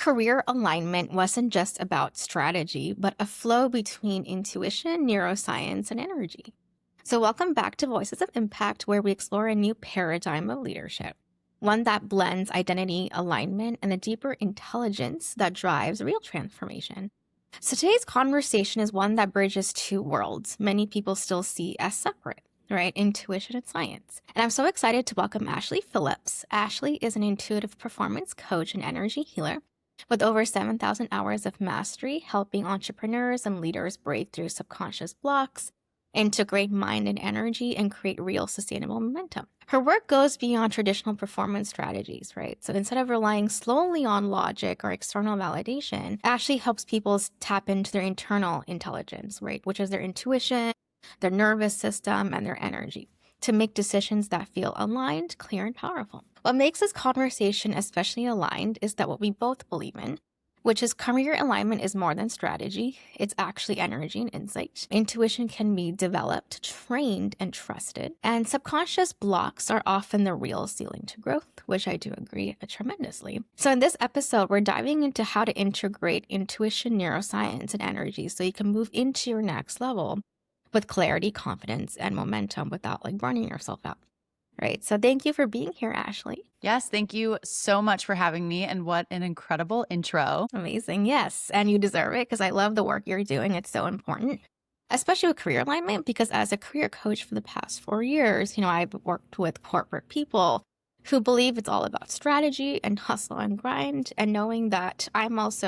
career alignment wasn't just about strategy, but a flow between intuition, neuroscience, and energy. So, welcome back to Voices of Impact, where we explore a new paradigm of leadership, one that blends identity, alignment, and a deeper intelligence that drives real transformation. So, today's conversation is one that bridges two worlds many people still see as separate. Right? Intuition and science. And I'm so excited to welcome Ashley Phillips. Ashley is an intuitive performance coach and energy healer with over 7,000 hours of mastery, helping entrepreneurs and leaders break through subconscious blocks, integrate mind and energy, and create real sustainable momentum. Her work goes beyond traditional performance strategies, right? So instead of relying solely on logic or external validation, Ashley helps people tap into their internal intelligence, right? Which is their intuition, their nervous system, and their energy to make decisions that feel aligned, clear, and powerful. What makes this conversation especially aligned is that what we both believe in, which is career alignment is more than strategy. It's actually energy and insight. Intuition can be developed, trained, and trusted. And subconscious blocks are often the real ceiling to growth, which I do agree tremendously. So in this episode, we're diving into how to integrate intuition, neuroscience, and energy so you can move into your next level with clarity, confidence, and momentum without burning yourself out, right? So thank you for being here, Ashley. Yes, thank you so much for having me, and what an incredible intro. Amazing, yes, and you deserve it because I love the work you're doing. It's so important, especially with career alignment, because as a career coach for the past 4 years, I've worked with corporate people who believe it's all about strategy and hustle and grind, and knowing that I was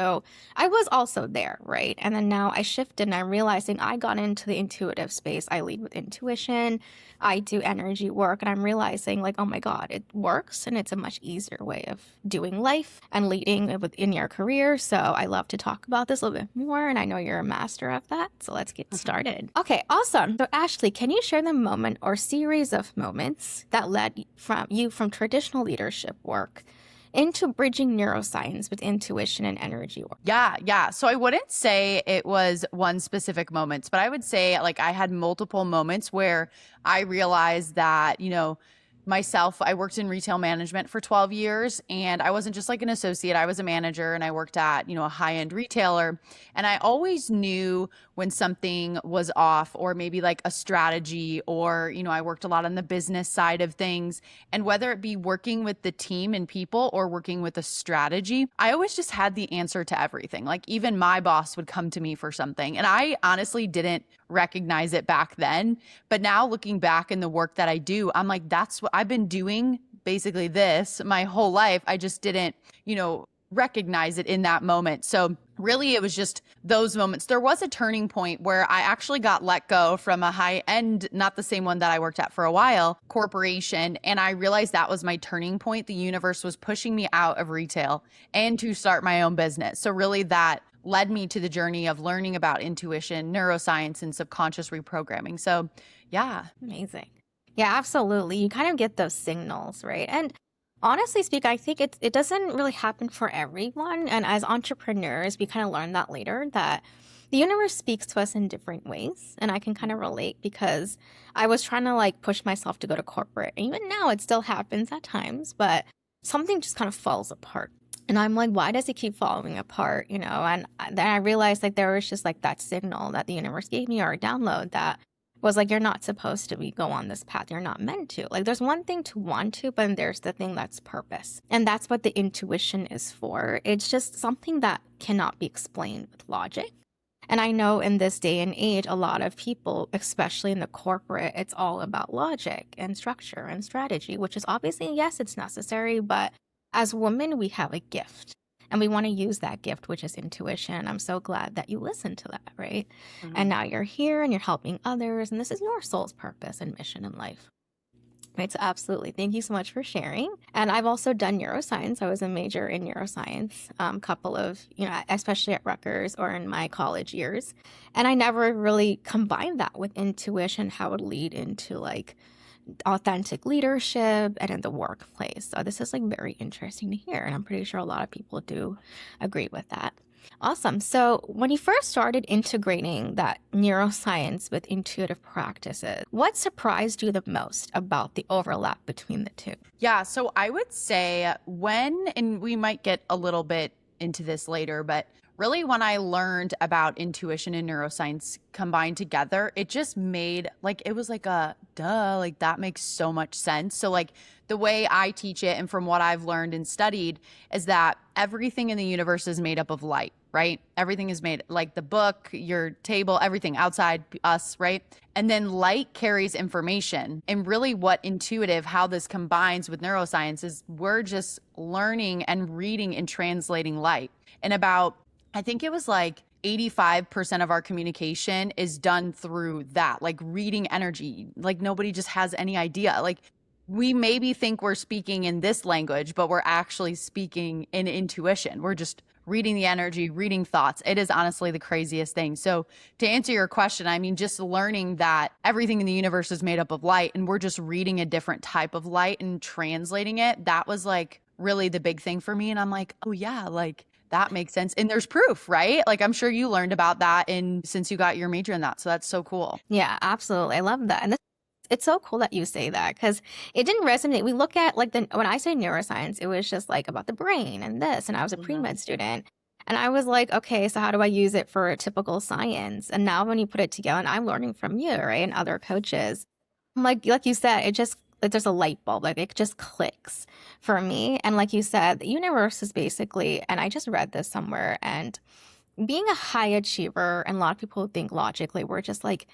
also there, right? And then now I shifted and I'm realizing I got into the intuitive space. I lead with intuition. I do energy work, and I'm realizing oh my God, it works, and it's a much easier way of doing life and leading within your career. So I love to talk about this a little bit more, and I know you're a master of that. So let's get started. Okay, awesome. So Ashley, can you share the moment or series of moments that led from traditional leadership work into bridging neuroscience with intuition and energy work? Yeah. So I wouldn't say it was one specific moment, but I would say I had multiple moments where I realized that, myself, I worked in retail management for 12 years, and I wasn't just an associate. I was a manager, and I worked at, a high-end retailer. And I always knew when something was off, or maybe a strategy, or, I worked a lot on the business side of things. And whether it be working with the team and people or working with a strategy, I always just had the answer to everything. Even my boss would come to me for something, and I honestly didn't recognize it back then. But now looking back in the work that I do, I'm that's what I've been doing, basically this my whole life. I just didn't, recognize it in that moment. So really it was just those moments. There was a turning point where I actually got let go from a high end, not the same one that I worked at for a while, corporation. And I realized that was my turning point. The universe was pushing me out of retail and to start my own business. So really that led me to the journey of learning about intuition, neuroscience, and subconscious reprogramming. So yeah. Amazing. Yeah, absolutely. You kind of get those signals, right? And honestly speaking, I think it doesn't really happen for everyone. And as entrepreneurs, we kind of learn that later, that the universe speaks to us in different ways. And I can kind of relate because I was trying to push myself to go to corporate. And even now it still happens at times, but something just kind of falls apart. And I'm why does it keep falling apart? And then I realized there was just that signal that the universe gave me, or a download that was you're not supposed to go on this path. You're not meant to. There's one thing to want to, but there's the thing that's purpose. And that's what the intuition is for. It's just something that cannot be explained with logic. And I know in this day and age, a lot of people, especially in the corporate, it's all about logic and structure and strategy, which is obviously, yes, it's necessary, but as women, we have a gift, and we want to use that gift, which is intuition. I'm so glad that you listened to that, right? Mm-hmm. And now you're here and you're helping others, and this is your soul's purpose and mission in life. Right, so absolutely. Thank you so much for sharing. And I've also done neuroscience. I was a major in neuroscience, couple of, especially at Rutgers or in my college years. And I never really combined that with intuition, how it would lead into authentic leadership and in the workplace. So this is very interesting to hear, and I'm pretty sure a lot of people do agree with that. Awesome. So when you first started integrating that neuroscience with intuitive practices, what surprised you the most about the overlap between the two? Yeah, so I would say and we might get a little bit into this later, but really when I learned about intuition and neuroscience combined together, it just made like it was like a duh, like that makes so much sense. So like the way I teach it and from what I've learned and studied is that everything in the universe is made up of light, right? Everything is made like the book, your table, everything outside us, right? And then light carries information. And really, what intuitive, how this combines with neuroscience is we're just learning and reading and translating light. And about, I think it was like 85% of our communication is done through that, like reading energy. Like nobody just has any idea. Like we maybe think we're speaking in this language, but we're actually speaking in intuition. We're just reading the energy, reading thoughts. It is honestly the craziest thing. So, to answer your question, I mean, just learning that everything in the universe is made up of light and we're just reading a different type of light and translating it, that was like really the big thing for me. And I'm like, oh, yeah, like that makes sense. And there's proof, right? Like I'm sure you learned about that in since you got your major in that. So, that's so cool. Yeah, absolutely. I love that. And it's so cool that you say that because it didn't resonate. We look at like when I say neuroscience, it was just like about the brain and this. And I was a pre-med student. And I was like, okay, so how do I use it for a typical science? And now when you put it together, and I'm learning from you, right, and other coaches, I'm like you said, it just like there's a light bulb, like it just clicks for me. And like you said, the universe is basically, and I just read this somewhere, and being a high achiever, and a lot of people think logically, we're just like,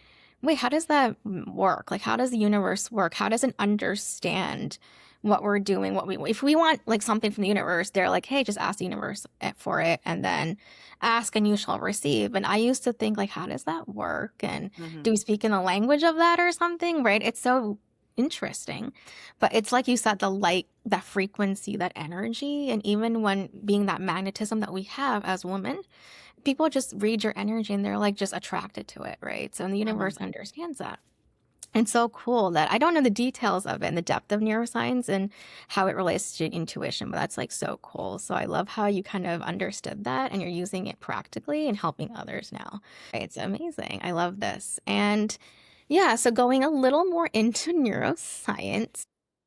wait, how does that work? Like, how does the universe work? How does it understand what we're doing? If we want like something from the universe, they're like, hey, just ask the universe for it, and then ask and you shall receive. And I used to think like, how does that work? And Mhm. do we speak in the language of that or something? Right? It's so interesting, but it's like you said, the light, that frequency, that energy, and even when being that magnetism that we have as women, people just read your energy and they're like just attracted to it, right? So and the Mhm. universe understands that. And so cool that I don't know the details of it and the depth of neuroscience and how it relates to intuition, but that's like so cool. So I love how you kind of understood that and you're using it practically and helping others now. It's amazing. I love this. And yeah, so going a little more into neuroscience.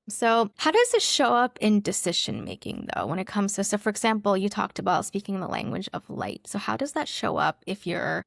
So, how does this show up in decision making though when it comes to, so for example, you talked about speaking the language of light. So how does that show up if you're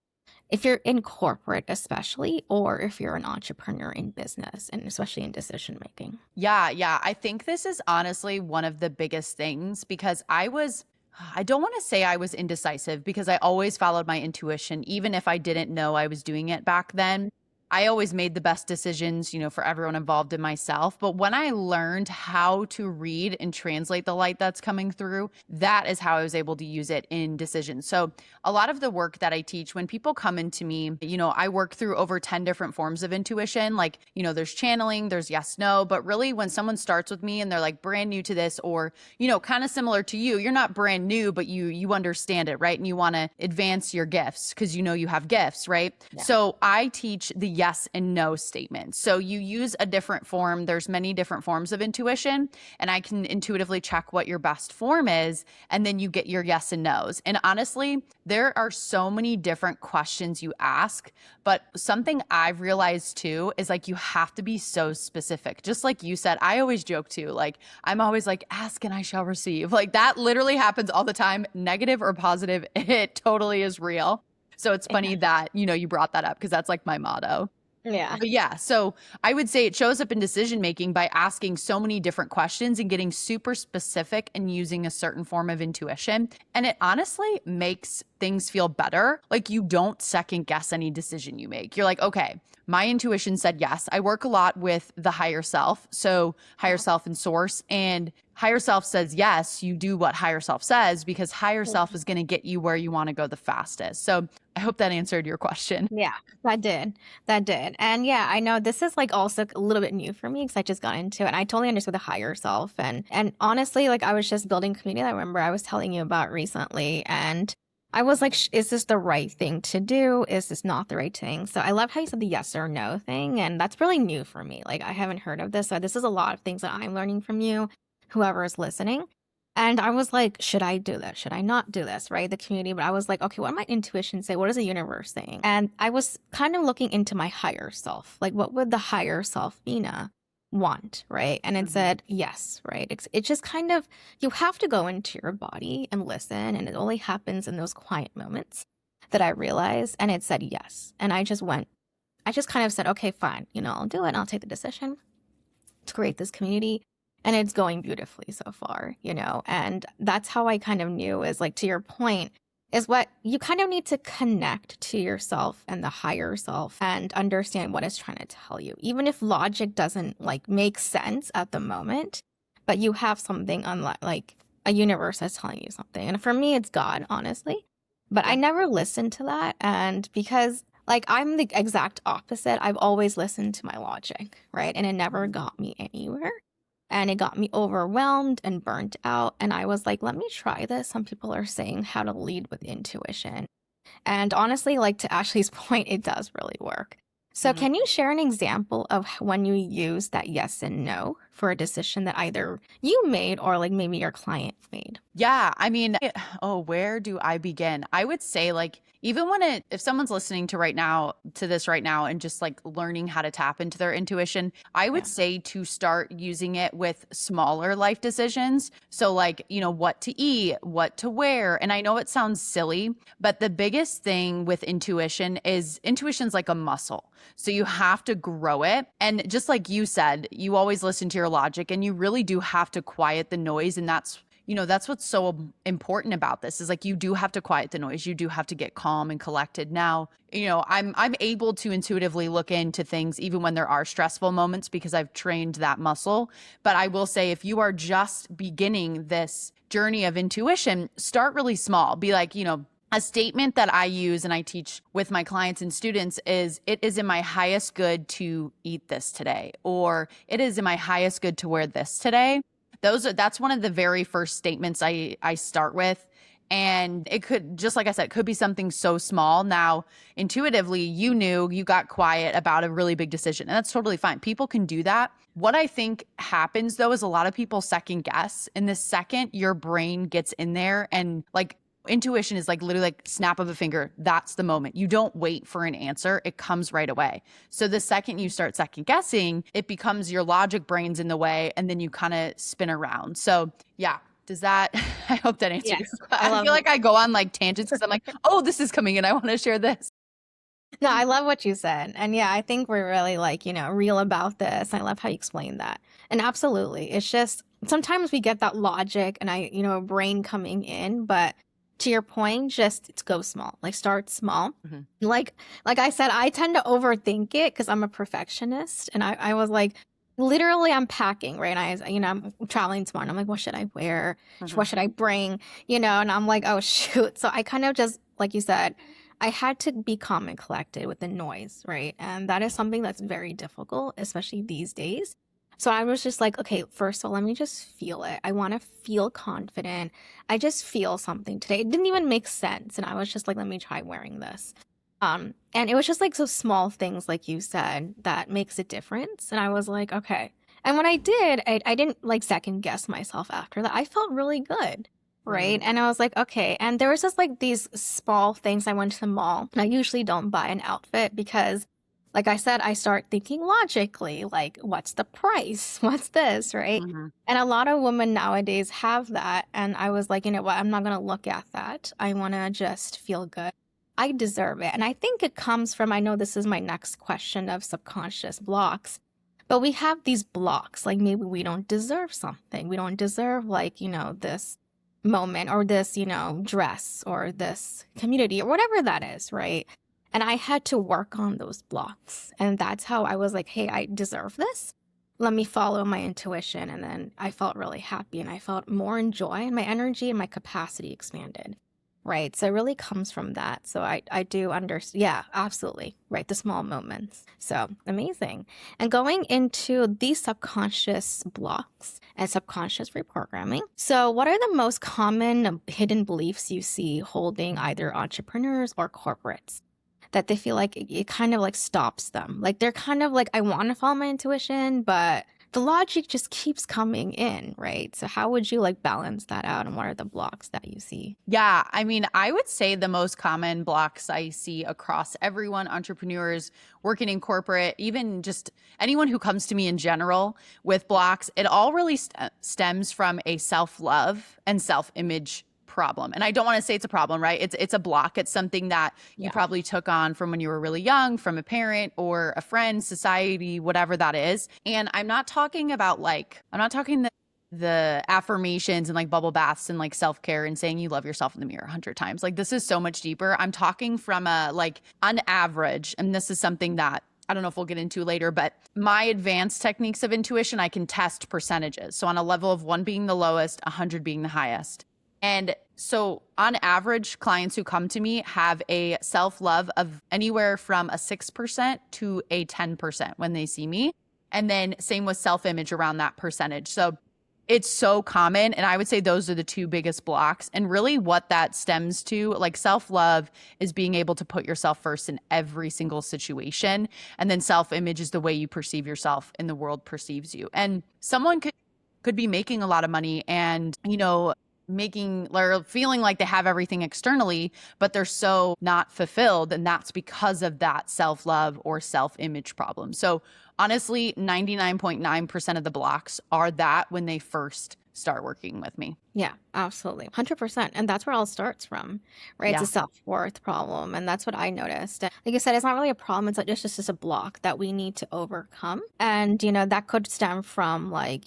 in corporate especially or if you're an entrepreneur in business and especially in decision making? Yeah, yeah. I think this is honestly one of the biggest things because I don't want to say I was indecisive because I always followed my intuition, even if I didn't know I was doing it back then. I always made the best decisions, for everyone involved in myself. But when I learned how to read and translate the light that's coming through, that is how I was able to use it in decisions. So, a lot of the work that I teach, when people come into me, I work through over 10 different forms of intuition. Like, there's channeling, there's yes, no. But really, when someone starts with me and they're like brand new to this, or, kind of similar to you, you're not brand new, but you understand it, right? And you want to advance your gifts because you have gifts, right? Yeah. So I teach the yes and no statements. So you use a different form. There's many different forms of intuition, and I can intuitively check what your best form is, and then you get your yes and no's. And honestly, there are so many different questions you ask, but something I've realized too is like you have to be so specific. Just like you said, I always joke too, like I'm always like, ask and I shall receive. Like that literally happens all the time, negative or positive. It totally is real. So it's funny Yeah. that, you brought that up because that's like my motto. Yeah. But yeah, so I would say it shows up in decision making by asking so many different questions and getting super specific and using a certain form of intuition. And it honestly makes things feel better. Like you don't second guess any decision you make. You're like, okay, my intuition said yes. I work a lot with the higher self. So higher Yeah. self and source. And higher self says yes, you do what higher self says because higher self is going to get you where you want to go the fastest. So I hope that answered your question. Yeah, that did. That did. And yeah, I know this is like also a little bit new for me because I just got into it and I totally understood the higher self. And honestly, like I was just building community. I remember I was telling you about recently and I was like, is this the right thing to do? Is this not the right thing? So I love how you said the yes or no thing. And that's really new for me. Like I haven't heard of this. So this is a lot of things that I'm learning from you, whoever is listening. And I was like, should I do this? Should I not do this? Right? The community. But I was like, okay, what does my intuition say? What is the universe saying? And I was kind of looking into my higher self. Like, what would the higher self, Bina, want, right? And it Mhm. said yes, right? It's just kind of, you have to go into your body and listen. And it only happens in those quiet moments that I realized. And it said yes. And I just kind of said, okay, fine, I'll do it. I'll take the decision to create this community. And it's going beautifully so far. And that's how I kind of knew, is like, to your point, is what you kind of need to connect to yourself and the higher self and understand what it's trying to tell you. Even if logic doesn't like make sense at the moment, but you have something unlike, like, a universe that's telling you something. And for me, it's God, honestly. But I Yeah. never listened to that. And because like, I'm the exact opposite. I've always listened to my logic, right? And it never Mhm. got me anywhere. And it got me overwhelmed and burnt out. And I was like, let me try this. Some people are saying how to lead with intuition. And honestly, like, to Ashley's point, it does really work. So, Mhm. can you share an example of when you use that yes and no for a decision that either you made or like maybe your client made? Yeah, I mean, oh, where do I begin? I would say like even when if someone's listening to this right now and just like learning how to tap into their intuition, I would Yeah. say to start using it with smaller life decisions. So like, what to eat, what to wear. And I know it sounds silly, but the biggest thing with intuition's like a muscle. So you have to grow it. And just like you said, you always listen to your logic and you really do have to quiet the noise. And that's what's so important about this is like you do have to quiet the noise. You do have to get calm and collected. Now, I'm able to intuitively look into things even when there are stressful moments because I've trained that muscle. But I will say if you are just beginning this journey of intuition, start really small. Be like, a statement that I use and I teach with my clients and students is it is in my highest good to eat this today, or it is in my highest good to wear this today. That's one of the very first statements I start with. And it could, just like I said, it could be something so small. Now, intuitively, you got quiet about a really big decision, and that's totally fine. People can do that. What I think happens though is a lot of people second guess. And the second your brain gets in there and like intuition is like literally like snap of a finger. That's the moment. You don't wait for an answer. It comes right away. So the second you start second guessing, it becomes your logic brain's in the way and then you kind of spin around. So yeah, does that, I hope that answered your Yes. question. I I love feel like I go on like tangents because I'm like, oh, this is coming and I want to share this. No, I love what you said. And yeah, I think we're really like, real about this. I love how you explain that. And absolutely. It's just sometimes we get that logic and brain coming in, but to your point, just go small. Like, start small. Mhm. Like like I said, I tend to overthink it because I'm a perfectionist. And I was like, literally I'm packing, right? And I'm traveling tomorrow. And I'm like, what should I wear? What Mhm. should I bring? And I'm like, oh shoot. So I kind of just, like you said, I had to be calm and collected with the noise, right? And that is something that's very difficult, especially these days. So I was just like, okay, first of all, let me just feel it. I want to feel confident. I just feel something today. It didn't even make sense. And I was just like, let me try wearing this. And it was just like so small things, like you said, that makes a difference. And I was like, okay. And when I did, I didn't like second guess myself after that. I felt really good. Right. Mhm. And I was like, okay. And there was just like these small things. I went to the mall. And I usually don't buy an outfit because, like I said, I start thinking logically, like, what's the price? What's this? Right. Mhm. And a lot of women nowadays have that. And I was like, you know what? I'm not going to look at that. I want to just feel good. I deserve it. And I think it comes from, I know this is my next question of subconscious blocks, but we have these blocks. Like, maybe we don't deserve something. We don't deserve, like, this moment or this, dress or this community or whatever that is, right? And I had to work on those blocks. And that's how I was like, hey, I deserve this. Let me follow my intuition. And then I felt really happy and I felt more in joy and my energy and my capacity expanded. Right. So it really comes from that. So I do understand. Yeah, absolutely. Right. The small moments. So amazing. And going into these subconscious blocks and subconscious reprogramming. So, what are the most common hidden beliefs you see holding either entrepreneurs or corporates that they feel like it kind of like stops them? Like, they're kind of like, I want to follow my intuition, but the logic just keeps coming in, right? So how would you like balance that out, and what are the blocks that you see? Yeah, I mean, I would say the most common blocks I see across everyone, entrepreneurs working in corporate, even just anyone who comes to me in general with blocks, it all really stems from a self-love and self-image problem. And I don't want to say it's a problem, right? It's a block. It's something that you Yeah. probably took on from when you were really young, from a parent or a friend, society, whatever that is. And I'm not talking about like, I'm not talking the affirmations and like bubble baths and like self-care and saying you love yourself in the mirror 100 times. Like this is so much deeper. I'm talking from a like on average, and this is something that I don't know if we'll get into later, but my advanced techniques of intuition, I can test percentages. So on a level of 1 being the lowest, 100 being the highest. And so on average, clients who come to me have a self-love of anywhere from a 6% to a 10% when they see me. And then same with self-image around that percentage. So it's so common. And I would say those are the two biggest blocks. And really what that stems to, like self-love is being able to put yourself first in every single situation. And then self-image is the way you perceive yourself and the world perceives you. And someone could be making a lot of money and, you know, making or feeling like they have everything externally, but they're so not fulfilled. And that's because of that self-love or self-image problem. So honestly, 99.9% of the blocks are that when they first start working with me. Yeah, absolutely. 100%. And that's where it all starts from, right? It's a Yeah. self-worth problem. And that's what I noticed. Like I said, it's not really a problem. It's like it's just a block that we need to overcome. And, that could stem from like,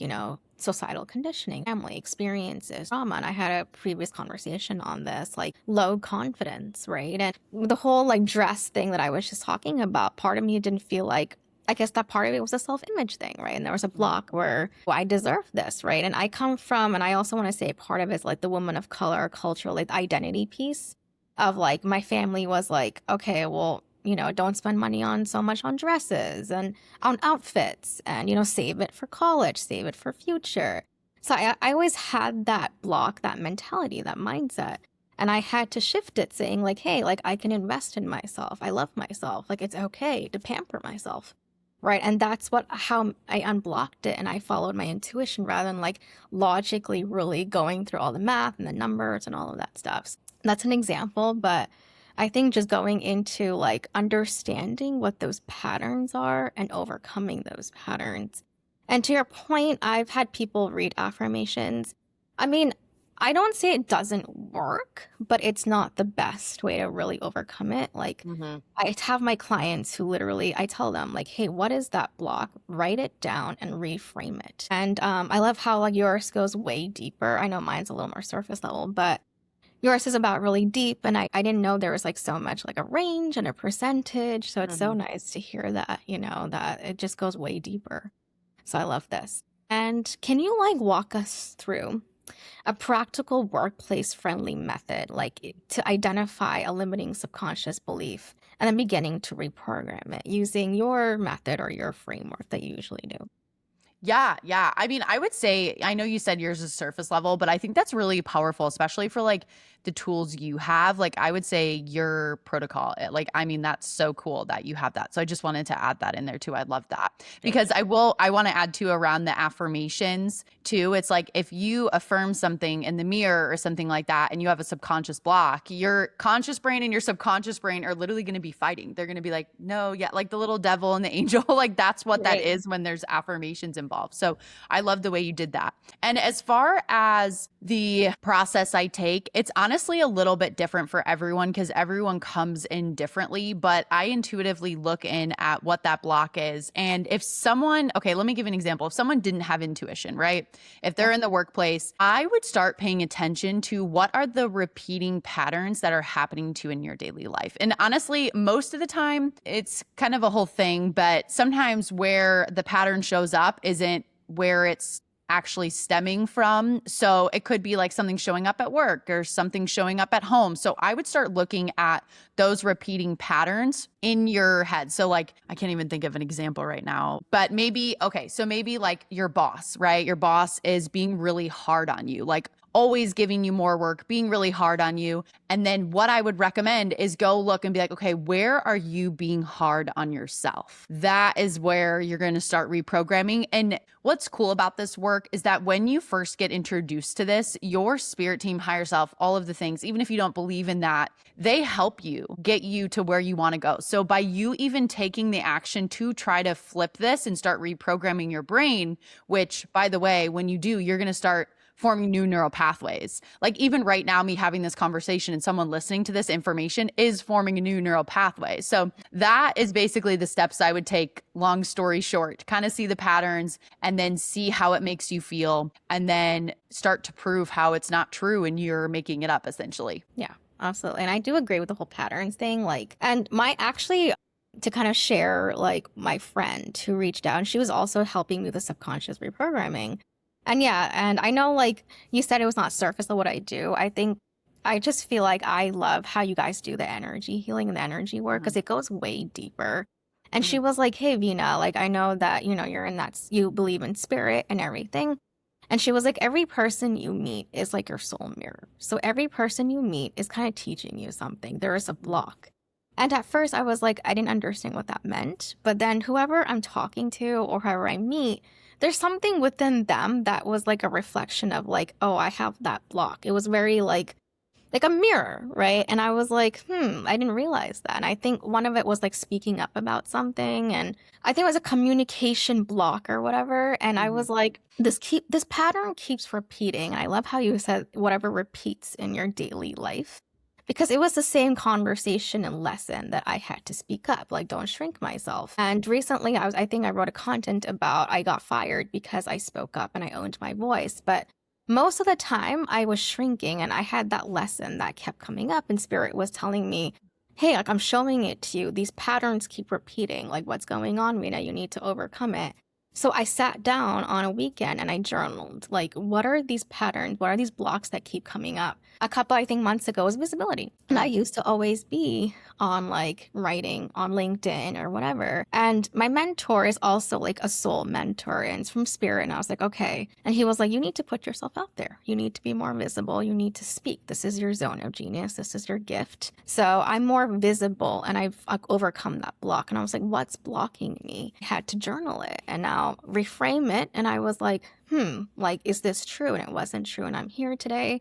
societal conditioning, family experiences, trauma. And I had a previous conversation on this, like low confidence, right? And the whole like dress thing that I was just talking about, part of me didn't feel like I guess that part of it was a self-image thing, right? And there was a block where well, I deserve this, right? And I come from, and I also want to say part of it is like the woman of color cultural, like identity piece of like my family was like, okay, well, don't spend money on so much on dresses and on outfits and, save it for college, save it for future. So I always had that block, that mentality, that mindset. And I had to shift it saying like, hey, like I can invest in myself. I love myself. Like it's okay to pamper myself. Right. And that's how I unblocked it. And I followed my intuition rather than like logically really going through all the math and the numbers and all of that stuff. That's an example. But I think just going into like understanding what those patterns are and overcoming those patterns. And to your point, I've had people read affirmations. I mean, I don't say it doesn't work, but it's not the best way to really overcome it. Like, Mm-hmm. I have my clients who literally, I tell them, like, hey, what is that block? Write it down and reframe it. And I love how like yours goes way deeper. I know mine's a little more surface level, but yours is about really deep. And I didn't know there was like so much like a range and a percentage. So it's so nice to hear that, that it just goes way deeper. So I love this. And can you like walk us through a practical workplace friendly method, like to identify a limiting subconscious belief and then beginning to reprogram it using your method or your framework that you usually do? Yeah, yeah. I mean, I would say, I know you said yours is surface level, but I think that's really powerful, especially for like the tools you have. Like, I would say your protocol, like, I mean, that's so cool that you have that. So I just wanted to add that in there too. I love that Thank because you. I want to add too around the affirmations too. It's like if you affirm something in the mirror or something like that and you have a subconscious block, your conscious brain and your subconscious brain are literally going to be fighting. They're going to be like, no, yeah, like the little devil and the angel. Like, that's what that Right. is when there's affirmations involved. So I love the way you did that. And as far as the process I take, it's honestly a little bit different for everyone because everyone comes in differently, but I intuitively look in at what that block is. And if someone, okay, let me give an example. If someone didn't have intuition, right? If they're Yeah. in the workplace, I would start paying attention to what are the repeating patterns that are happening to you in your daily life. And honestly, most of the time, it's kind of a whole thing, but sometimes where the pattern shows up isn't where it's actually stemming from. So it could be like something showing up at work or something showing up at home. So I would start looking at those repeating patterns in your head. So like, I can't even think of an example right now, but maybe, okay, so maybe like your boss, right? Your boss is being really hard on you, like always giving you more work, being really hard on you. And then what I would recommend is go look and be like, okay, where are you being hard on yourself? That is where you're going to start reprogramming. And what's cool about this work is that when you first get introduced to this, your spirit team, higher self, all of the things, even if you don't believe in that, they help you get you to where you want to go. So by you even taking the action to try to flip this and start reprogramming your brain, which by the way, when you do, you're going to start forming new neural pathways. Like even right now, me having this conversation and someone listening to this information is forming a new neural pathway. So that is basically the steps I would take, long story short, kind of see the patterns and then see how it makes you feel and then start to prove how it's not true and you're making it up essentially. Yeah, absolutely. And I do agree with the whole patterns thing. Like, and my actually, to kind of share, like my friend who reached out, and she was also helping me with the subconscious reprogramming. And yeah, and I know like you said it was not surface of what I do. I think I just feel like I love how you guys do the energy healing and the energy work because it goes way deeper. And she was like, "Hey, Vina, like I know that, you know, you're in that, you believe in spirit and everything." And she was like, every person you meet is like your soul mirror. So every person you meet is kind of teaching you something. There is a block. And at first I was like, I didn't understand what that meant. But then whoever I'm talking to or whoever I meet, there's something within them that was like a reflection of like, oh, I have that block. It was very like a mirror, right? And I was like, I didn't realize that. And I think one of it was like speaking up about something. And I think it was a communication block or whatever. And I was like, this pattern keeps repeating. And I love how you said whatever repeats in your daily life. Because it was the same conversation and lesson that I had to speak up, like don't shrink myself. And recently I think I wrote a content about I got fired because I spoke up and I owned my voice. But most of the time I was shrinking and I had that lesson that kept coming up and spirit was telling me, hey, like I'm showing it to you. These patterns keep repeating. Like what's going on, Rena? You need to overcome it. So I sat down on a weekend and I journaled, like, what are these patterns? What are these blocks that keep coming up? A couple, I think, months ago was visibility. And I used to always be on like writing on LinkedIn or whatever. And my mentor is also like a soul mentor and it's from spirit. And I was like, okay. And he was like, you need to put yourself out there. You need to be more visible. You need to speak. This is your zone of genius. This is your gift. So I'm more visible and I've overcome that block. And I was like, what's blocking me? I had to journal it and now reframe it. And I was like, like, is this true? And it wasn't true. And I'm here today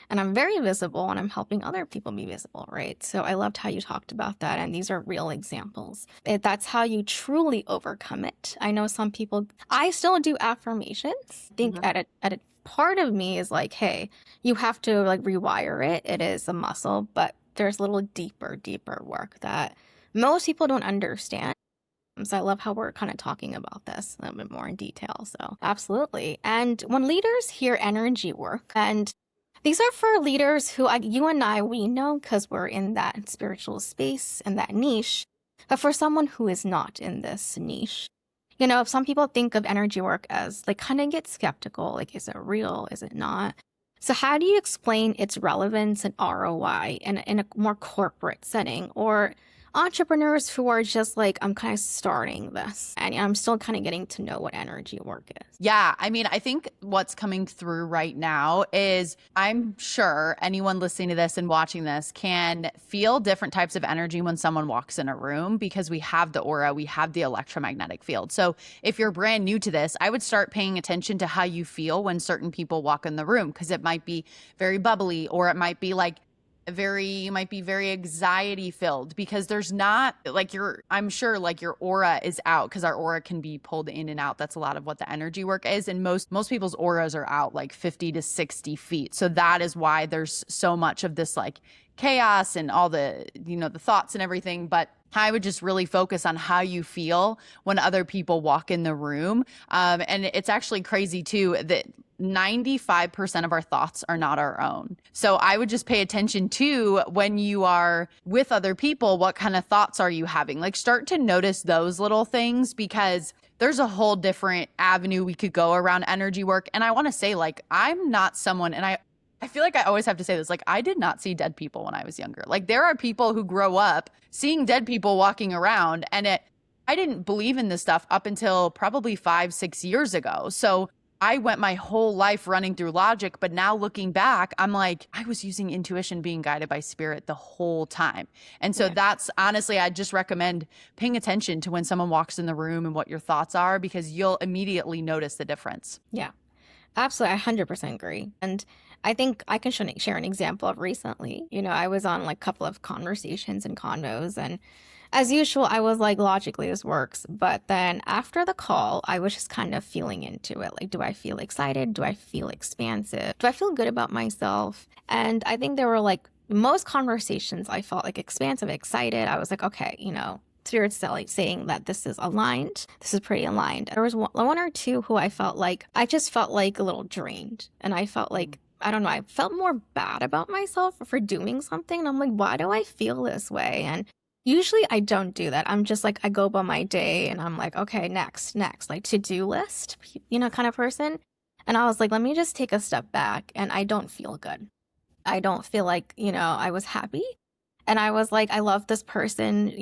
and I'm very visible and I'm helping other people be visible, right? So I loved how you talked about that. And these are real examples. That's how you truly overcome it. I know some people, I still do affirmations. I think at a part of me is like, hey, you have to like rewire it. It is a muscle, but there's a little deeper work that most people don't understand. So I love how we're kind of talking about this a little bit more in detail. So absolutely. And when leaders hear energy work, and these are for leaders who you and I, we know because we're in that spiritual space and that niche, but for someone who is not in this niche, you know, some people think of energy work as like kind of get skeptical, like, is it real? Is it not? So how do you explain its relevance and ROI in a more corporate setting or entrepreneurs who are just like, I'm kind of starting this and I'm still kind of getting to know what energy work is? Yeah. I mean, I think what's coming through right now is I'm sure anyone listening to this and watching this can feel different types of energy when someone walks in a room because we have the aura, we have the electromagnetic field. So if you're brand new to this, I would start paying attention to how you feel when certain people walk in the room because it might be very bubbly or it might be like you might be very anxiety filled because there's not like I'm sure like your aura is out because our aura can be pulled in and out. That's a lot of what the energy work is. And most people's auras are out like 50 to 60 feet. So that is why there's so much of this like chaos and all the, you know, the thoughts and everything. But I would just really focus on how you feel when other people walk in the room. And it's actually crazy too that 95% of our thoughts are not our own. So I would just pay attention to when you are with other people, what kind of thoughts are you having? Like start to notice those little things because there's a whole different avenue we could go around energy work. And I want to say like, I'm not someone, and I feel like I always have to say this, like I did not see dead people when I was younger. Like there are people who grow up seeing dead people walking around and I didn't believe in this stuff up until probably 5-6 years ago. So I went my whole life running through logic, but now looking back, I'm like, I was using intuition, being guided by spirit the whole time. And so Yeah. that's honestly, I just recommend paying attention to when someone walks in the room and what your thoughts are, because you'll immediately notice the difference. Yeah. Absolutely, I 100% agree. And I think I can share an example of recently. I was on like a couple of conversations and convos, and as usual, I was like, logically, this works. But then after the call, I was just kind of feeling into it. Like, do I feel excited? Do I feel expansive? Do I feel good about myself? And I think there were like most conversations, I felt like expansive, excited. I was like, okay, Spirit's like saying that this is aligned. This is pretty aligned. There was one or two who I just felt like a little drained. And I felt like, I don't know, I felt more bad about myself for doing something. And I'm like, why do I feel this way? And usually I don't do that. I'm just like, I go by my day and I'm like, okay, next, like to-do list, kind of person. And I was like, let me just take a step back. And I don't feel good. I don't feel like, I was happy. And I was like, I love this person,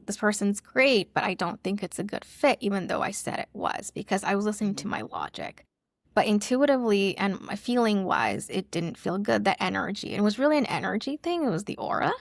this person's great, but I don't think it's a good fit, even though I said it was, because I was listening to Mhm. my logic. But intuitively and my feeling wise, it didn't feel good, that energy. It was really an energy thing. It was the aura.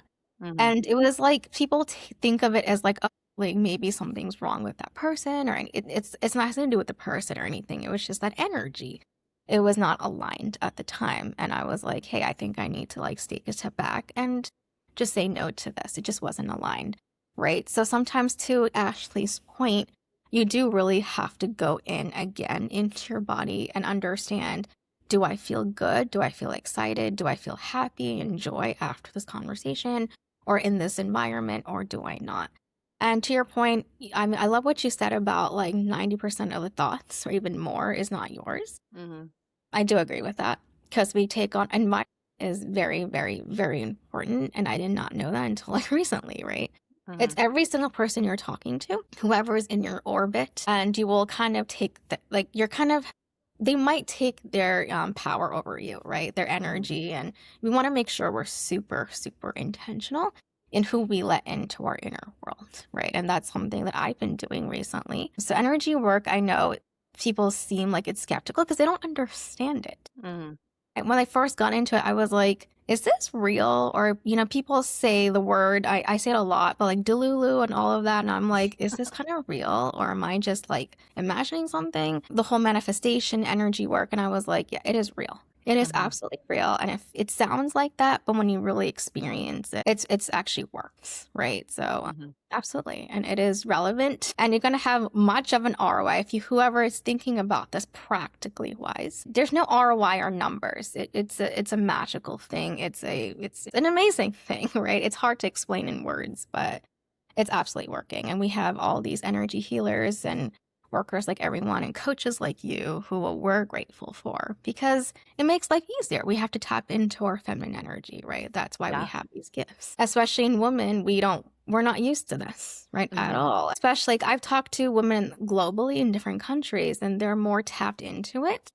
Mhm. And it was like people think of it as like, oh, like maybe something's wrong with that person, or it's nothing to do with the person or anything. It was just that energy. It was not aligned at the time, and I was like, hey, I think I need to like take a step back and just say no to this. It just wasn't aligned, right? So sometimes, to Ashley's point, you do really have to go in again into your body and understand. Do I feel good? Do I feel excited? Do I feel happy and joy after this conversation? Or in this environment, or do I not? And to your point, I love what you said about like 90% of the thoughts or even more is not yours. Mhm. I do agree with that, because we take on environment is very, very, very important. And I did not know that until like recently, right? It's Mhm. every single person you're talking to, whoever is in your orbit, and you will kind of take like you're kind of, they might take their power over you, right? Their Mhm. energy. And we want to make sure we're super, super intentional in who we let into our inner world, right? And that's something that I've been doing recently. So energy work, I know people seem like it's skeptical because they don't understand it. Mhm. And when I first got into it, I was like, is this real? Or, people say the word, I say it a lot, but like Delulu and all of that. And I'm like, is this kind of real? Or am I just like imagining something? The whole manifestation energy work. And I was like, yeah, it is real. It is Mhm. absolutely real. And if it sounds like that, but when you really experience it, it's actually works, right? So Mhm. absolutely. And it is relevant, and you're going to have much of an ROI. If you, whoever is thinking about this practically wise, there's no ROI or numbers. It's a magical thing. It's an amazing thing, right? It's hard to explain in words, but it's absolutely working. And we have all these energy healers and workers like everyone and coaches like you who we're grateful for, because it makes life easier. We have to tap into our feminine energy, right? That's why we Yeah. have these gifts. Especially in women, we're not used to this, right? At Mhm. all. Especially like I've talked to women globally in different countries and they're more tapped into it.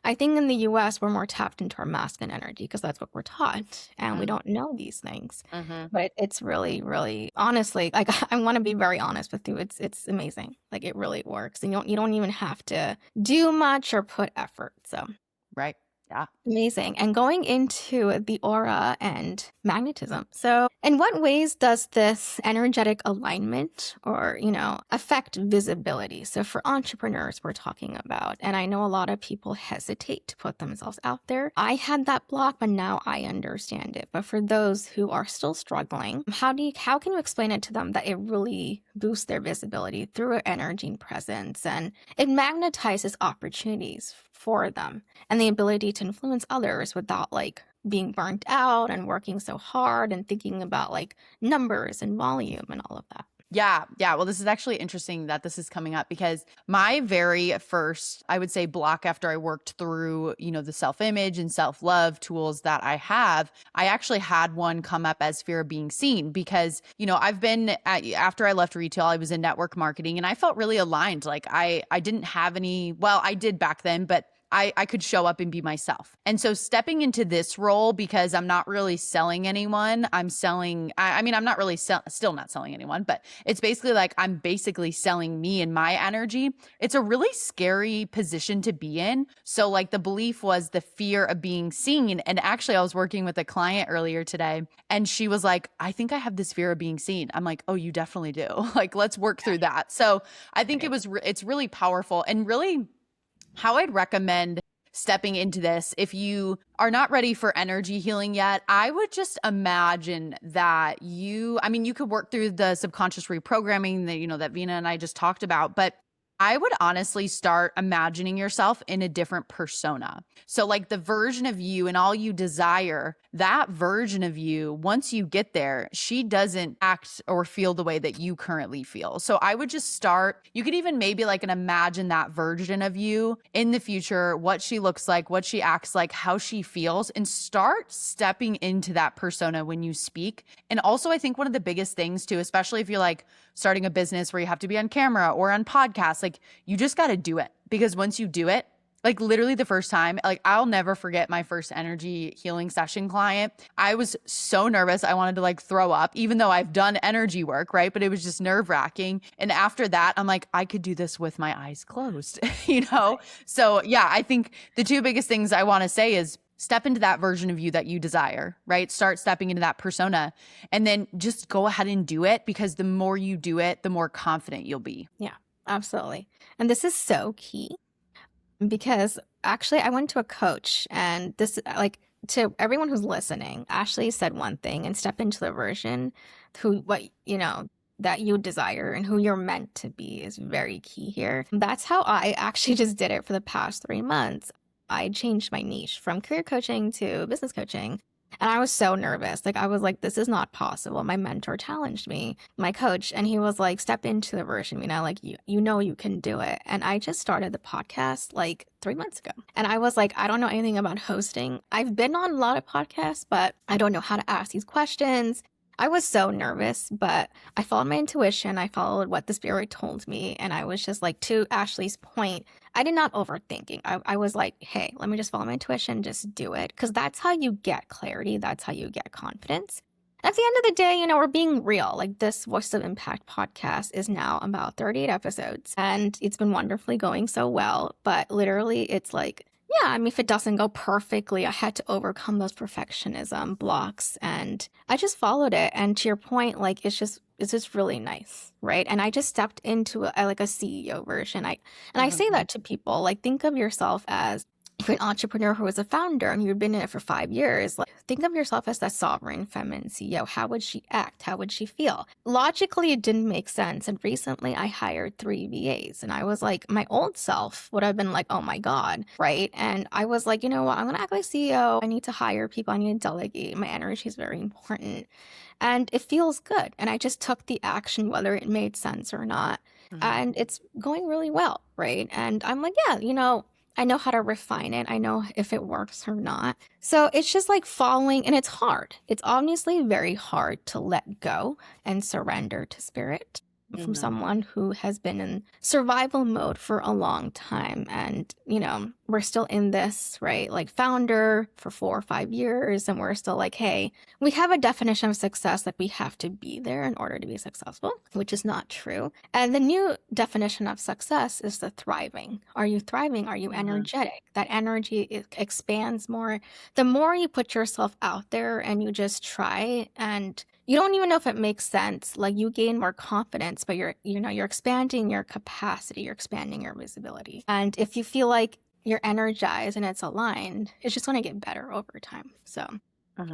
I think in the US, we're more tapped into our masculine energy because that's what we're taught, and we Mhm. don't know these things. Mhm. But it's really, really, honestly, like I want to be very honest with you. It's amazing. Like it really works, and you don't even have to do much or put effort. So Right. Yeah. amazing. And going into the aura and magnetism. So, in what ways does this energetic alignment or, affect visibility? So, for entrepreneurs, we're talking about, and I know a lot of people hesitate to put themselves out there. I had that block, but now I understand it. But for those who are still struggling, how can you explain it to them that it really boosts their visibility through energy and presence, and it magnetizes opportunities for them? And the ability to influence others without like being burnt out and working so hard and thinking about like numbers and volume and all of that. Yeah. Yeah. Well, this is actually interesting that this is coming up, because my very first, I would say, block after I worked through, the self image and self love tools that I have, I actually had one come up as fear of being seen, because, after I left retail, I was in network marketing and I felt really aligned. Like I didn't have any, well, I did back then, but I could show up and be myself. And so stepping into this role, because I'm not really selling anyone, I'm selling, I mean, I'm not really still not selling anyone, but it's basically like I'm basically selling me and my energy. It's a really scary position to be in. So like the belief was the fear of being seen. And actually I was working with a client earlier today and she was like, I think I have this fear of being seen. I'm like, oh, you definitely do. Like, let's work through that. So I think Right. it's really powerful and really how I'd recommend stepping into this if you are not ready for energy healing yet. I would just imagine that I mean, you could work through the subconscious reprogramming that, that Vina and I just talked about, but I would honestly start imagining yourself in a different persona. So, like the version of you and all you desire, that version of you, once you get there, she doesn't act or feel the way that you currently feel. So, I would just start, you could even maybe like imagine that version of you in the future, what she looks like, what she acts like, how she feels, and start stepping into that persona when you speak. And also, I think one of the biggest things too, especially if you're like starting a business where you have to be on camera or on podcasts, like you just got to do it, because once you do it, like literally the first time, like I'll never forget my first energy healing session client. I was so nervous. I wanted to like throw up, even though I've done energy work, right? But it was just nerve wracking. And after that, I'm like, I could do this with my eyes closed, you know? So yeah, I think the two biggest things I want to say is step into that version of you that you desire, right? Start stepping into that persona and then just go ahead and do it, because the more you do it, the more confident you'll be. Yeah, absolutely. And this is so key because actually I went to a coach and this like to everyone who's listening, Ashley said one thing and step into the version that you desire and who you're meant to be is very key here. That's how I actually just did it for the past 3 months. I changed my niche from career coaching to business coaching. And I was so nervous. Like, I was like, this is not possible. My mentor challenged me, my coach, and he was like, step into the version, like you can do it. And I just started the podcast like 3 months ago. And I was like, I don't know anything about hosting. I've been on a lot of podcasts, but I don't know how to ask these questions. I was so nervous, but I followed my intuition. I followed what the spirit told me. And I was just like, to Ashley's point, I did not overthinking. I was like, hey, let me just follow my intuition, just do it. Because that's how you get clarity. That's how you get confidence. At the end of the day, we're being real. Like, this Voice of Impact podcast is now about 38 episodes and it's been wonderfully going so well. But literally, it's like, yeah, I mean, if it doesn't go perfectly, I had to overcome those perfectionism blocks and I just followed it. And to your point, like, it's just really nice, right? And I just stepped into like a CEO version. I say that to people, like, think of yourself as, if you're an entrepreneur who is a founder and you've been in it for 5 years, like, think of yourself as that sovereign feminine CEO. How would she act? How would she feel? Logically, it didn't make sense. And recently I hired 3 VAs and I was like, my old self would have been like, oh my God, right? And I was like, you know what? I'm going to act like CEO. I need to hire people. I need to delegate. My energy is very important. And it feels good. And I just took the action, whether it made sense or not. And it's going really well, right? And I'm like, yeah, I know how to refine it. I know if it works or not. So it's just like following, and it's hard. It's obviously very hard to let go and surrender to spirit from someone who has been in survival mode for a long time. And, we're still in this, right? Like, founder for 4 or 5 years. And we're still like, hey, we have a definition of success that we have to be there in order to be successful, which is not true. And the new definition of success is the thriving. Are you thriving? Are you energetic? That energy expands more. The more you put yourself out there and you just try, and you don't even know if it makes sense, like, you gain more confidence, but you're expanding your capacity, you're expanding your visibility. And if you feel like you're energized and it's aligned, it's just going to get better over time. So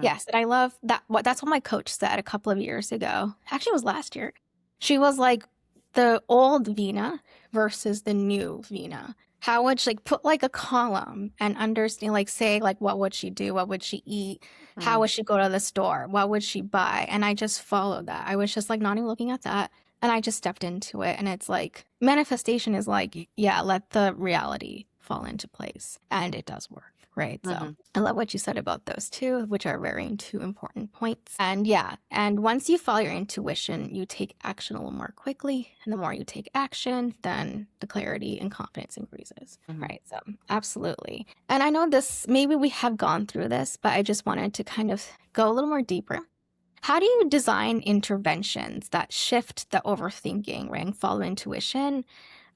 yes, and I love that. That's what my coach said a couple of years ago. Actually, it was last year. She was like, the old Vina versus the new Vina. How would she, like, put like a column and understand, like, say, like, what would she do? What would she eat? How would she go to the store? What would she buy? And I just followed that. I was just like not even looking at that. And I just stepped into it. And it's like, manifestation is like, yeah, let the reality fall into place. And it does work. right? So Mhm. I love what you said about those two, which are very two important points. And yeah, and once you follow your intuition, you take action a little more quickly. And the more you take action, then the clarity and confidence increases, Mhm. right? So absolutely. And I know this, maybe we have gone through this, but I just wanted to kind of go a little more deeper. How do you design interventions that shift the overthinking, right, and follow intuition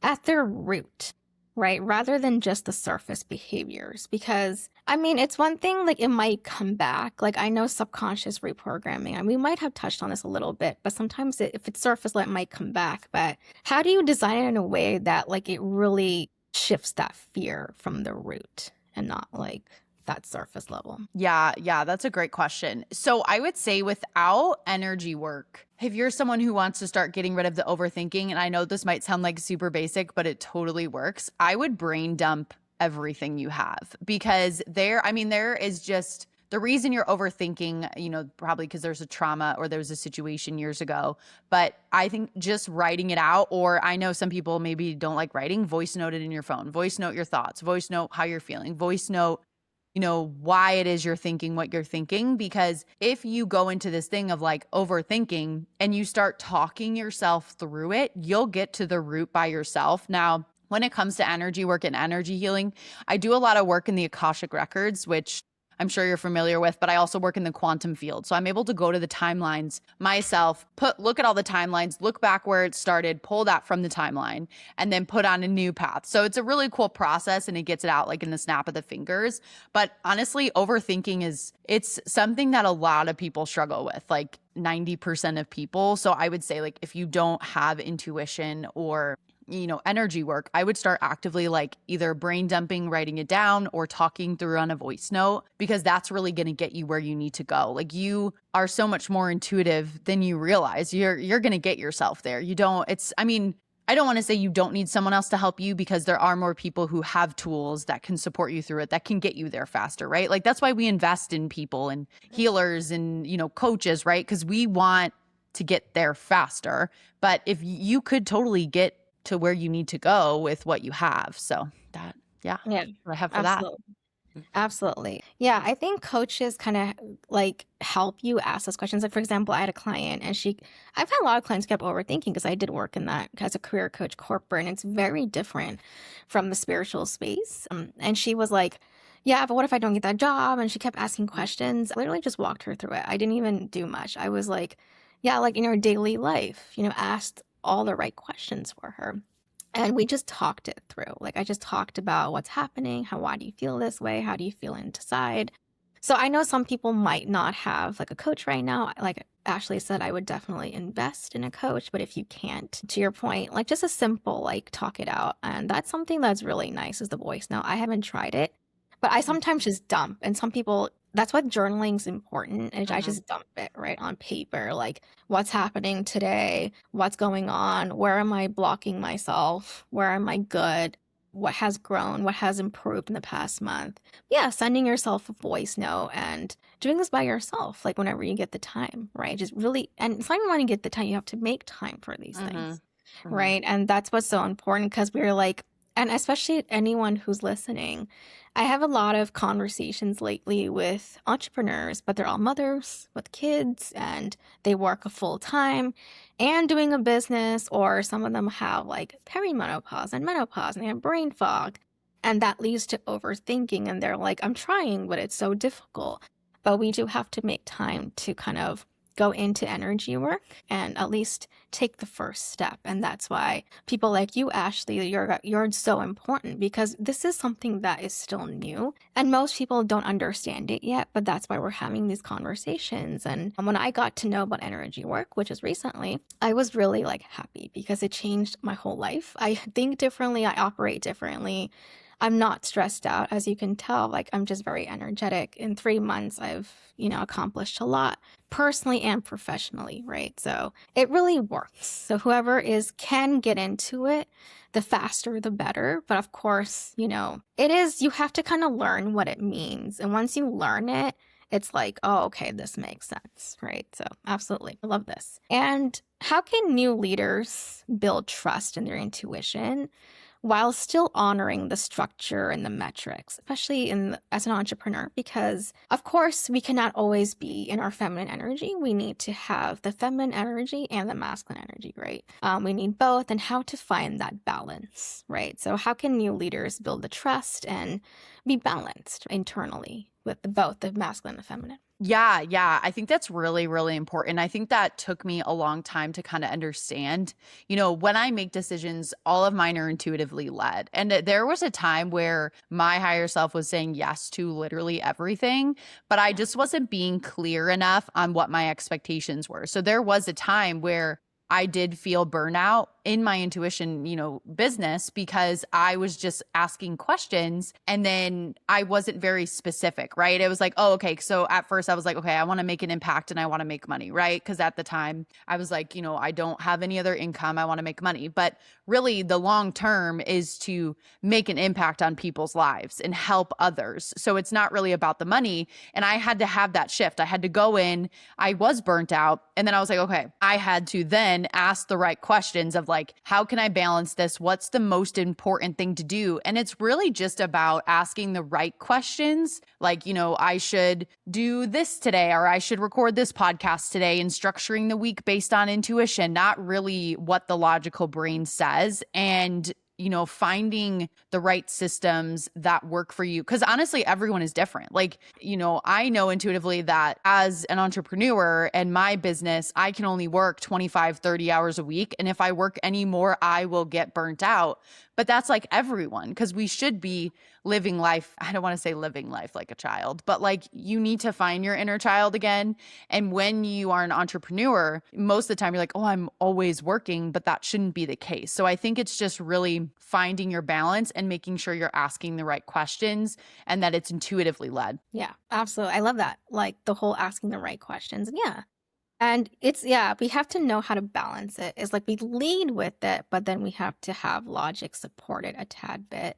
at their root, right? Rather than just the surface behaviors. Because, I mean, it's one thing, like, it might come back. Like, I know subconscious reprogramming, and we might have touched on this a little bit, but sometimes if it's surface, it might come back. But how do you design it in a way that, like, it really shifts that fear from the root and not like that surface level? Yeah, that's a great question. So I would say without energy work, if you're someone who wants to start getting rid of the overthinking, and I know this might sound like super basic, but it totally works, I would brain dump everything you have because there is just the reason you're overthinking, probably because there's a trauma or there was a situation years ago. But I think just writing it out, or I know some people maybe don't like writing, voice note it in your phone, voice note your thoughts, voice note how you're feeling, voice note why it is you're thinking what you're thinking. Because if you go into this thing of like overthinking and you start talking yourself through it, you'll get to the root by yourself. Now, when it comes to energy work and energy healing, I do a lot of work in the Akashic Records, which I'm sure you're familiar with, but I also work in the quantum field. So I'm able to go to the timelines myself, look at all the timelines, look back where it started, pull that from the timeline, and then put on a new path. So it's a really cool process and it gets it out like in the snap of the fingers. But honestly, overthinking it's something that a lot of people struggle with, like 90% of people. So I would say like if you don't have intuition or energy work, I would start actively like either brain dumping, writing it down, or talking through on a voice note, because that's really going to get you where you need to go. Like you are so much more intuitive than you realize. You're going to get yourself there. You don't, it's, I mean, I don't want to say you don't need someone else to help you, because there are more people who have tools that can support you through it, that can get you there faster, right? Like that's why we invest in people and healers and, coaches, right? Because we want to get there faster. But if you could totally get to where you need to go with what you have. So yeah, Yeah, what I have for that. absolutely. Absolutely. Yeah, I think coaches kind of like help you ask those questions. Like, for example, I had a client and I've had a lot of clients kept overthinking because I did work in that as a career coach corporate, and it's very different from the spiritual space. And she was like, yeah, but what if I don't get that job? And she kept asking questions. I literally just walked her through it. I didn't even do much. I was like, yeah, like in her daily life, asked all the right questions for her. And we just talked it through. Like, I just talked about what's happening, why do you feel this way? How do you feel inside? So I know some people might not have like a coach right now. Like Ashley said, I would definitely invest in a coach. But if you can't, to your point, like just a simple, like talk it out. And that's something that's really nice is the voice. Now, I haven't tried it, but I sometimes just dump. And some people, that's what journaling's important. And I Mm-hmm. just dump it right on paper. Like, what's happening today? What's going on? Where am I blocking myself? Where am I good? What has grown? What has improved in the past month? Yeah, sending yourself a voice note and doing this by yourself, like whenever you get the time, right? Just really, and it's not even when you get the time, you have to make time for these Mm-hmm. things, Mm-hmm. right? And that's what's so important because we're like, and especially anyone who's listening, I have a lot of conversations lately with entrepreneurs, but they're all mothers with kids and they work a full time and doing a business, or some of them have like perimenopause and menopause and they have brain fog. And that leads to overthinking. And they're like, I'm trying, but it's so difficult. But we do have to make time to kind of go into energy work and at least take the first step. And that's why people like you, Ashley, you're so important because this is something that is still new and most people don't understand it yet, but that's why we're having these conversations. And when I got to know about energy work, which is recently, I was really like happy because it changed my whole life. I think differently, I operate differently. I'm not stressed out, as you can tell. Like, I'm just very energetic. In 3 months, I've, accomplished a lot personally and professionally, right? So it really works. So whoever can get into it, the faster the better. But of course, you have to kind of learn what it means. And once you learn it, it's like, oh, okay, this makes sense, right? So absolutely. I love this. And how can new leaders build trust in their intuition while still honoring the structure and the metrics, especially as an entrepreneur, because of course we cannot always be in our feminine energy. We need to have the feminine energy and the masculine energy, right? We need both, and how to find that balance, right? So how can new leaders build the trust and be balanced internally with both the masculine and the feminine? Yeah, yeah. I think that's really, really important. I think that took me a long time to kind of understand. When I make decisions, all of mine are intuitively led. And there was a time where my higher self was saying yes to literally everything, but I just wasn't being clear enough on what my expectations were. So there was a time where I did feel burnout in my intuition, business, because I was just asking questions and then I wasn't very specific, right? It was like, oh, okay. So at first I was like, okay, I want to make an impact and I want to make money, right? Because at the time I was like, I don't have any other income. I want to make money. But really, the long term is to make an impact on people's lives and help others. So it's not really about the money. And I had to have that shift. I had to go in, I was burnt out. And then I was like, okay, I had to then ask the right questions of like, how can I balance this? What's the most important thing to do? And it's really just about asking the right questions. Like, I should do this today, or I should record this podcast today, and structuring the week based on intuition, not really what the logical brain says. And finding the right systems that work for you. Because honestly, everyone is different. Like, I know intuitively that as an entrepreneur and my business, I can only work 25, 30 hours a week. And if I work any more, I will get burnt out. But that's like everyone, because we should be living life. I don't want to say living life like a child, but like you need to find your inner child again. And when you are an entrepreneur, most of the time you're like, oh, I'm always working, but that shouldn't be the case. So I think it's just really finding your balance and making sure you're asking the right questions and that it's intuitively led. Yeah, absolutely. I love that. Like the whole asking the right questions. Yeah. And we have to know how to balance it. It's like we lead with it, but then we have to have logic support it a tad bit.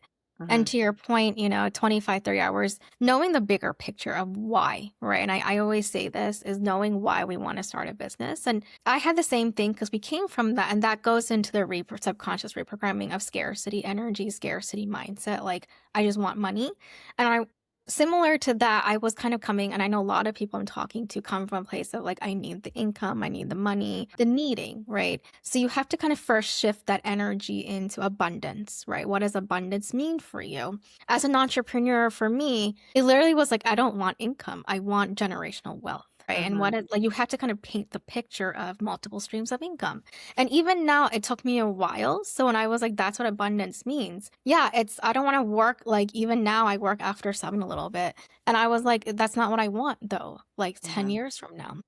And Mhm. to your point, 25, 30 hours, knowing the bigger picture of why, right? And I always say this is knowing why we want to start a business. And I had the same thing because we came from that. And that goes into the subconscious reprogramming of scarcity energy, scarcity mindset. Like, I just want money. And similar to that, I was kind of coming, and I know a lot of people I'm talking to come from a place of like, I need the income, I need the money, the needing, right? So you have to kind of first shift that energy into abundance, right? What does abundance mean for you? As an entrepreneur, for me, it literally was like, I don't want income, I want generational wealth. Right. And Mhm. like you had to kind of paint the picture of multiple streams of income. And even now, it took me a while. So when I was like, that's what abundance means. Yeah, I don't want to work. Like, even now, I work after 7 a little bit. And I was like, that's not what I want, though, like 10 Mhm. years from now.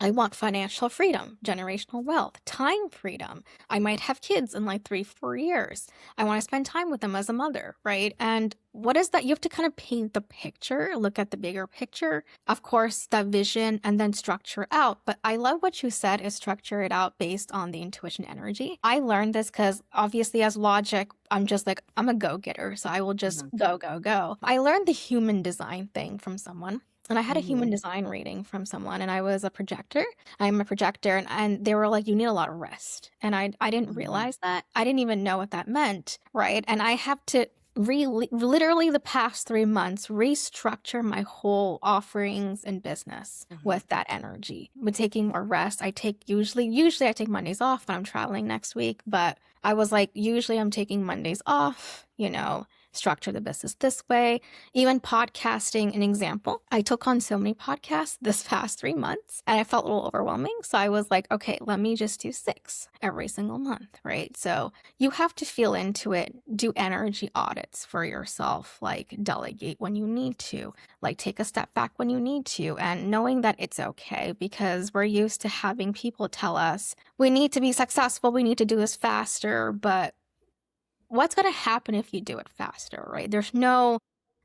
I want financial freedom, generational wealth, time freedom. I might have kids in like 3, 4 years. I want to spend time with them as a mother, right? And what is that? You have to kind of paint the picture, look at the bigger picture, of course, that vision, and then structure out. But I love what you said is structure it out based on the intuition energy. I learned this because obviously, as logic, I'm just like, I'm a go getter. So I will just Mhm. go, go, go. I learned the human design thing from someone. And I had a human Mhm. design reading from someone, and I was a projector. I'm a projector, and they were like, you need a lot of rest. And I didn't Mhm. realize that. I didn't even know what that meant, right? And I have to literally the past 3 months restructure my whole offerings and business Mhm. with that energy. With taking more rest, I take usually I take Mondays off when I'm traveling next week, but I was like, usually I'm taking Mondays off, structure the business this way. Even podcasting, an example, I took on so many podcasts this past 3 months and I felt a little overwhelming. So I was like, okay, let me just do 6 every single month, right? So you have to feel into it, do energy audits for yourself, like delegate when you need to, like take a step back when you need to, and knowing that it's okay because we're used to having people tell us we need to be successful, we need to do this faster, but what's going to happen if you do it faster, right? There's no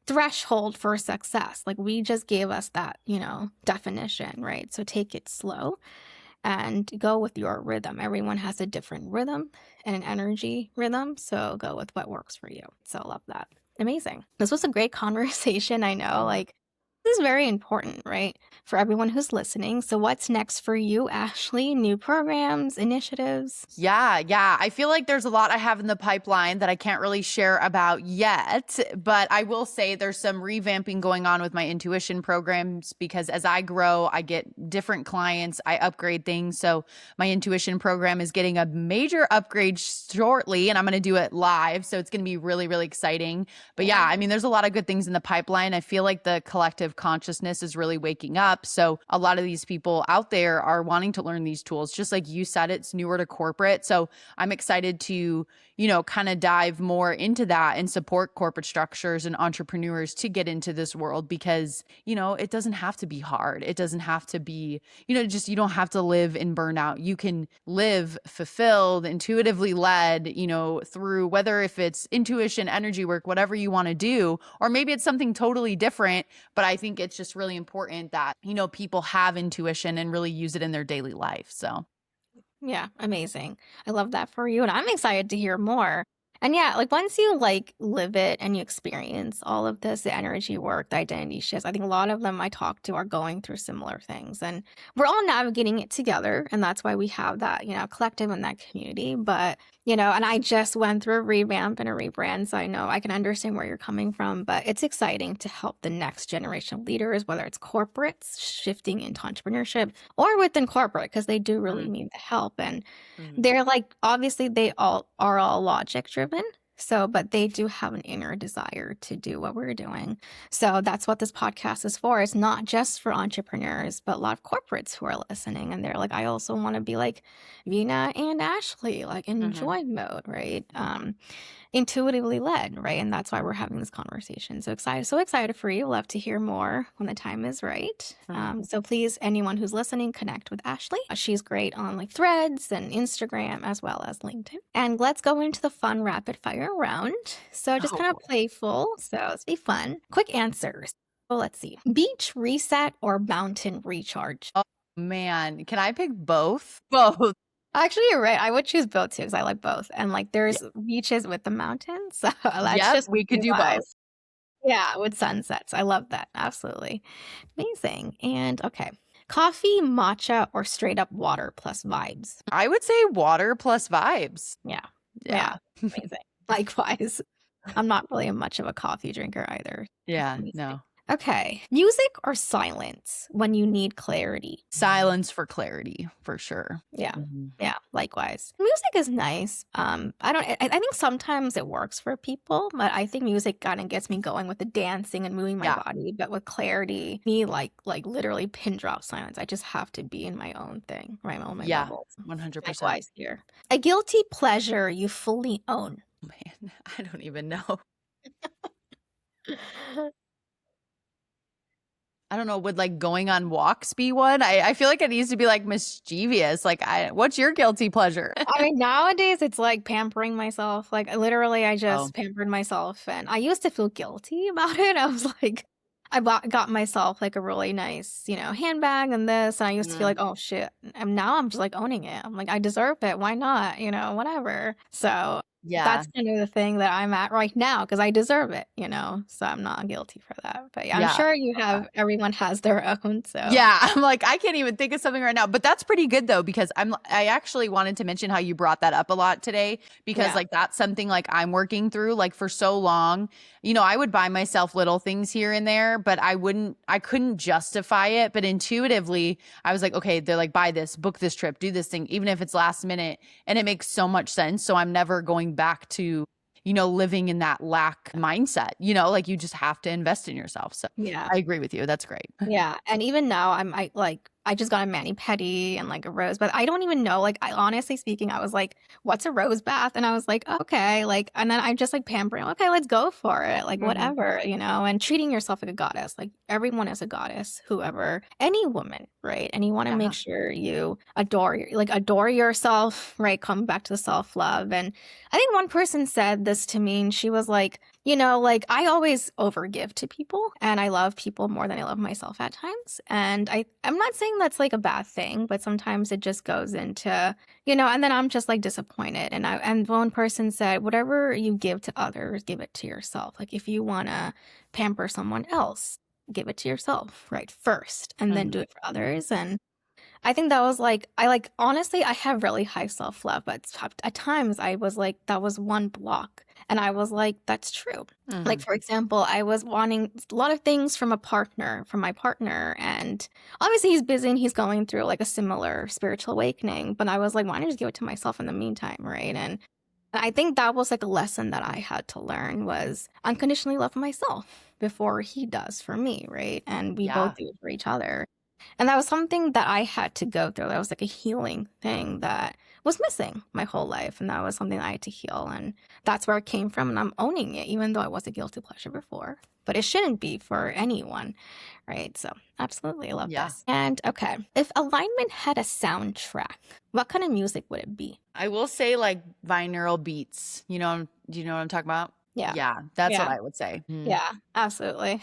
threshold for success. Like we just gave us that, definition, right? So take it slow and go with your rhythm. Everyone has a different rhythm and an energy rhythm. So go with what works for you. So I love that. Amazing. This was a great conversation. I know, Mhm. like, This is very important, right? For everyone who's listening. So what's next for you, Ashley? New programs, initiatives? Yeah. I feel like there's a lot I have in the pipeline that I can't really share about yet, but I will say there's some revamping going on with my intuition programs because as I grow, I get different clients, I upgrade things. So my intuition program is getting a major upgrade shortly, and I'm going to do it live. So it's going to be really, really exciting. But yeah, I Wow. mean, there's a lot of good things in the pipeline. I feel like the collective consciousness is really waking up. So a lot of these people out there are wanting to learn these tools. Just like you said, it's newer to corporate. So I'm excited to, kind of dive more into that and support corporate structures and entrepreneurs to get into this world because, it doesn't have to be hard. It doesn't have to be, just you don't have to live in burnout. You can live fulfilled, intuitively led, through whether if it's intuition, energy work, whatever you want to do, or maybe it's something totally different. But I think it's just really important that, people have intuition and really use it in their daily life. So. Yeah, amazing. I love that for you, and I'm excited to hear more. And yeah, like once you like live it and you experience all of this, the energy work, the identity shifts, I think a lot of them I talk to are going through similar things. And we're all navigating it together. And that's why we have that, collective and that community. But, and I just went through a revamp and a rebrand. So I know I can understand where you're coming from, but it's exciting to help the next generation of leaders, whether it's corporates shifting into entrepreneurship or within corporate, because they do really Mhm, need the help. And mhm, they're like, obviously, they all are all logic driven. So, but they do have an inner desire to do what we're doing. So that's what this podcast is for. It's not just for entrepreneurs, but a lot of corporates who are listening. And they're like, I also want to be like Vina and Ashley, like in mhm. joy mode, right? Intuitively led, right? And that's why we're having this conversation. So excited for you. Love to hear more when the time is right. Mhm. So please, anyone who's listening, connect with Ashley. She's great on like Threads and Instagram as well as LinkedIn. And let's go into the fun rapid fire round. So just Oh, kind of boy. playful. So let's be fun. Quick answers. Well, let's see. Beach reset or mountain recharge? Oh, man. Can I pick both? Both. Actually, you're right. I would choose both too because I like both. And like Yeah. there's beaches with the mountains. So that's Yep, just we could two do vibes. both. Yeah, with sunsets. I love that. Absolutely. Amazing. And okay. Coffee, matcha, or straight up water plus vibes? I would say water plus vibes. Yeah. Yeah. Yeah. Amazing. Likewise. I'm not really much of a coffee drinker either. Yeah, Amazing. no. Okay. Music or silence when you need clarity? Silence for clarity, for sure. Yeah. Mhm. Yeah, likewise. Music is nice. I don't I think sometimes it works for people, but I think music kind of gets me going with the dancing and moving my Yeah. body, but with clarity, me like literally pin drop silence. I just have to be in my own thing, right? My own my Yeah, bubble. 100%. Likewise here. A guilty pleasure you fully own. Man, I don't even know. I don't know, would, like, going on walks be one? I feel like it needs to be, like, mischievous, like, what's your guilty pleasure? I mean, nowadays it's like pampering myself. Like literally, I Oh, just pampered myself, and I used to feel guilty about it. I was like, got myself like a really nice, handbag and this, and I used to feel mm, like, oh shit. And now I'm just like owning it. I'm like, I deserve it. Why not? Whatever. So yeah, that's kind of the thing that I'm at right now because I deserve it. So I'm not guilty for that. But yeah, I'm yeah. sure everyone has their own. So Yeah, I'm like, I can't even think of something right now, but that's pretty good though, because I actually wanted to mention how you brought that up a lot today, because yeah. like that's something like I'm working through. Like for so long, I would buy myself little things here and there, but I couldn't justify it. But intuitively, I was like, okay, they're like, buy this, book this trip, do this thing, even if it's last minute. And it makes so much sense. So I'm never going back to, living in that lack mindset, like you just have to invest in yourself. So Yeah. I agree with you. That's great. Yeah, and even now I just got a mani-pedi and like a rose, but I don't even know. Like I honestly speaking, I was like, "What's a rose bath?" And I was like, "Okay," like, and then I'm just like pampering. Okay, let's go for it. Like Mhm. whatever. And treating yourself like a goddess. Like everyone is a goddess, whoever, any woman, right? And you want to make Yeah. sure you adore yourself, right? Come back to self-love. And I think one person said this to me, and she was like, like I always overgive to people and I love people more than I love myself at times. And I'm not saying that's like a bad thing, but sometimes it just goes into, and then I'm just like disappointed. And one person said, whatever you give to others, give it to yourself. Like if you want to pamper someone else, give it to yourself, right, first, and then Mhm. do it for others. And I think that was like, I like, honestly, I have really high self love, but at times I was like, that was one block. And I was like, that's true. Like, Mhm. for example, I was wanting a lot of things from a partner, from my partner. And obviously, he's busy and he's going through like a similar spiritual awakening. But I was like, why don't I just give it to myself in the meantime? Right. And I think that was like a lesson that I had to learn was unconditionally love myself before he does for me. Right. And we both Yeah. do it for each other. And that was something that I had to go through. That was like a healing thing that was missing my whole life. And that was something I had to heal. And that's where it came from. And I'm owning it, even though I was a guilty pleasure before. But it shouldn't be for anyone, right? So, absolutely, I love Yeah. this. And okay, if alignment had a soundtrack, what kind of music would it be? I will say like binaural beats. Do you know what I'm talking about? Yeah. Yeah, that's what Yeah. I would say. Mhm. Yeah. Absolutely.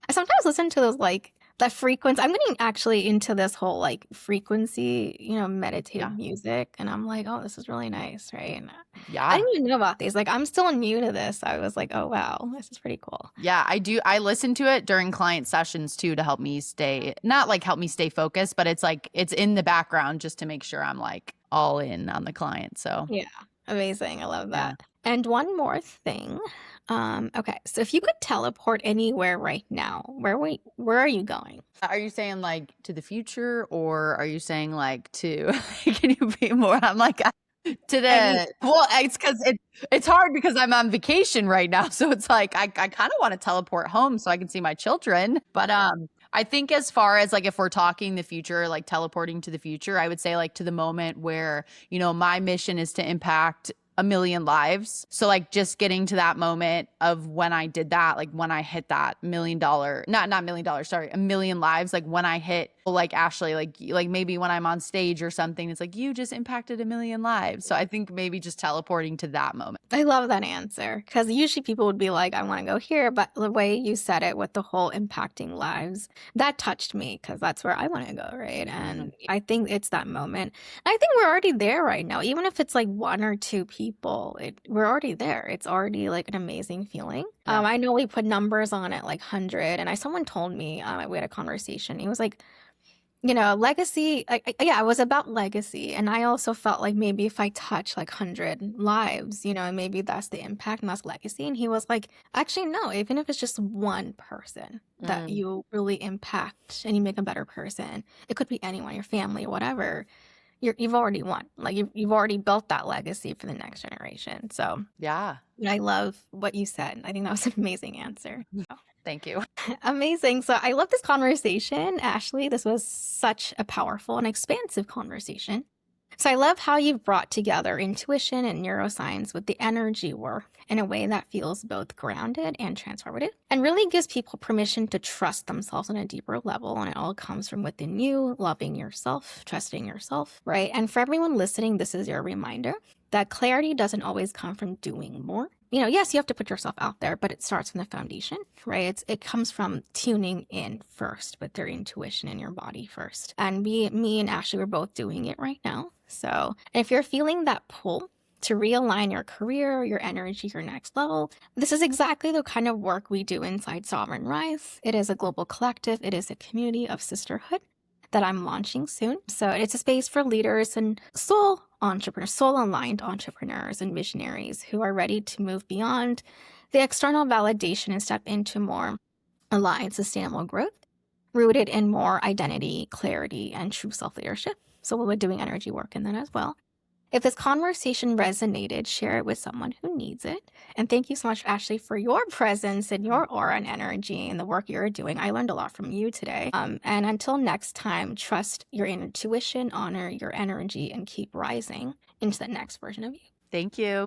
I sometimes listen to those like that frequency. I'm getting actually into this whole like frequency, meditative Yeah. music. And I'm like, oh, this is really nice, right? And I Yeah. didn't even know about these. Like, I'm still new to this. I was like, oh, wow, this is pretty cool. Yeah, I do. I listen to it during client sessions too to help me stay, not like help me stay focused, but it's like it's in the background just to make sure I'm like all in on the client. So, Yeah. Amazing. I love yeah. that. And one more thing. Okay, so if you could teleport anywhere right now, where are you going? Are you saying like to the future or are you saying like to, can you be more? I'm like, to Any the, well, it's because it's hard because I'm on vacation right now. So it's like, I kind of want to teleport home so I can see my children. But, I think as far as like if we're talking the future, like teleporting to the future, I would say like to the moment where, my mission is to impact a million lives. So like just getting to that moment of when I did that, like when I hit that $1 million, not $1 million, sorry, a million lives, like when I hit like Ashley, like maybe when I'm on stage or something, it's like you just impacted a million lives. So I think maybe just teleporting to that moment. I love that answer because usually people would be like, I want to go here. But the way you said it with the whole impacting lives, that touched me because that's where I want to go. Right. Mhm. And I think it's that moment. I think we're already there right now. Even if it's like one or two people, we're already there. It's already like an amazing feeling. Yeah. I know we put numbers on it like 100. And someone told me, we had a conversation. He was like, legacy, yeah, it was about legacy. And I also felt like maybe if I touch like 100 lives, and maybe that's the impact and that's legacy. And he was like, actually, no, even if it's just one person that Mm. you really impact and you make a better person, it could be anyone, your family, whatever. You've already won. Like you've already built that legacy for the next generation. So Yeah. I love what you said. I think that was an amazing answer. Thank you. Amazing. So I love this conversation, Ashley. This was such a powerful and expansive conversation. So I love how you've brought together intuition and neuroscience with the energy work in a way that feels both grounded and transformative and really gives people permission to trust themselves on a deeper level. And it all comes from within you, loving yourself, trusting yourself, right? And for everyone listening, this is your reminder that clarity doesn't always come from doing more. Yes, you have to put yourself out there, but it starts from the foundation, right? It comes from tuning in first with your intuition in your body first. And me and Ashley were both doing it right now. So if you're feeling that pull to realign your career, your energy, your next level, this is exactly the kind of work we do inside Sovereign Rise. It is a global collective. It is a community of sisterhood that I'm launching soon. So it's a space for leaders and soul entrepreneurs, soul aligned entrepreneurs and visionaries who are ready to move beyond the external validation and step into more aligned, sustainable growth rooted in more identity, clarity, and true self leadership. So we'll be doing energy work in that as well. If this conversation resonated, share it with someone who needs it. And thank you so much, Ashley, for your presence and your aura and energy and the work you're doing. I learned a lot from you today. And until next time, trust your intuition, honor your energy, and keep rising into the next version of you. Thank you.